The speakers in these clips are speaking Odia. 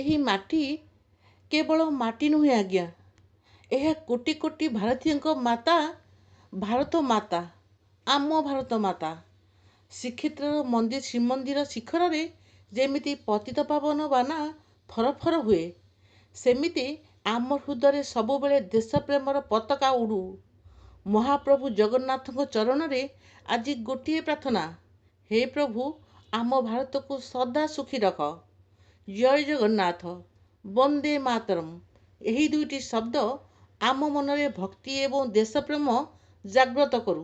ଏହି ମାଟି କେବଳ ମାଟି ନୁହେଁ ଆଜ୍ଞା, ଏହା କୋଟି କୋଟି ଭାରତୀୟଙ୍କ ମାତା, ଭାରତ ମାତା, ଆମ ଭାରତ ମାତା। ଶ୍ରୀକ୍ଷେତ୍ରର ଶ୍ରୀମନ୍ଦିର ଶିଖରରେ ଯେମିତି ପତିତପାବନ ବାନା ଫରଫର ହୁଏ, ସେମିତି ଆମ ହୃଦୟରେ ସବୁବେଳେ ଦେଶପ୍ରେମର ପତାକା ଉଡ଼ୁ। ମହାପ୍ରଭୁ ଜଗନ୍ନାଥଙ୍କ ଚରଣରେ ଆଜି ଗୋଟିଏ ପ୍ରାର୍ଥନା, ହେ ପ୍ରଭୁ, ଆମ ଭାରତକୁ ସଦା ସୁଖୀ ରଖ। ଜୟ ଜଗନ୍ନାଥ, ବନ୍ଦେ ମାତରମ୍। ଏହି ଦୁଇଟି ଶବ୍ଦ ଆମ ମନରେ ଭକ୍ତି ଏବଂ ଦେଶପ୍ରେମ ଜାଗ୍ରତ କରୁ।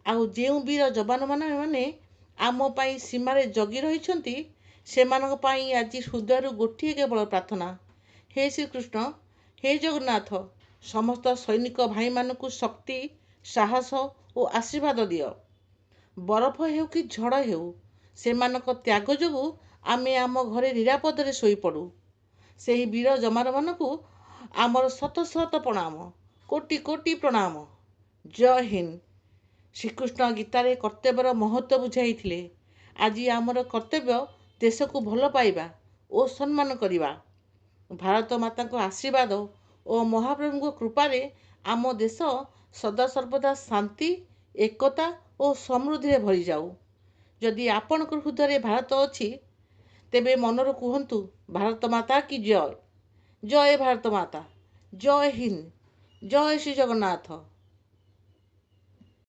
ଆଉ ଯେଉଁ ବୀର ଯବାନମାନେ ଆମ ପାଇଁ ସୀମାରେ ଜଗି ରହିଛନ୍ତି, ସେମାନଙ୍କ ପାଇଁ ଆଜି ହୃଦୟରୁ ଗୋଟିଏ କେବଳ ପ୍ରାର୍ଥନା, ହେ ଶ୍ରୀକୃଷ୍ଣ, ହେ ଜଗନ୍ନାଥ, ସମସ୍ତ ସୈନିକ ଭାଇମାନଙ୍କୁ ଶକ୍ତି, ସାହସ ଓ ଆଶୀର୍ବାଦ ଦିଅ। ବରଫ ହେଉ କି ଝଡ଼ ହେଉ, ସେମାନଙ୍କ ତ୍ୟାଗ ଯୋଗୁଁ ଆମେ ଆମ ଘରେ ନିରାପଦରେ ଶୋଇପଡ଼ୁ। ସେହି ବୀର ଯବାନମାନଙ୍କୁ ଆମର ଶତ ଶତ ପ୍ରଣାମ, କୋଟି କୋଟି ପ୍ରଣାମ। ଜୟ ହିନ୍ଦ। ଶ୍ରୀକୃଷ୍ଣ ଗୀତାରେ କର୍ତ୍ତବ୍ୟର ମହତ୍ତ୍ୱ ବୁଝାଇଥିଲେ। ଆଜି ଆମର କର୍ତ୍ତବ୍ୟ ଦେଶକୁ ଭଲ ପାଇବା ଓ ସମ୍ମାନ କରିବା। ଭାରତ ମାତାଙ୍କ ଆଶୀର୍ବାଦ ଓ ମହାପ୍ରଭୁଙ୍କ କୃପାରେ ଆମ ଦେଶ ସଦାସର୍ବଦା ଶାନ୍ତି, ଏକତା ଓ ସମୃଦ୍ଧିରେ ଭରିଯାଉ। ଯଦି ଆପଣଙ୍କ ହୃଦୟରେ ଭାରତ ଅଛି, ତେବେ ମନରୁ କୁହନ୍ତୁ, ଭାରତ ମାତା କି ଜୟ। ଜୟ ଭାରତ ମାତା, ଜୟ ହିନ୍ଦ, ଜୟ ଶ୍ରୀ ଜଗନ୍ନାଥ।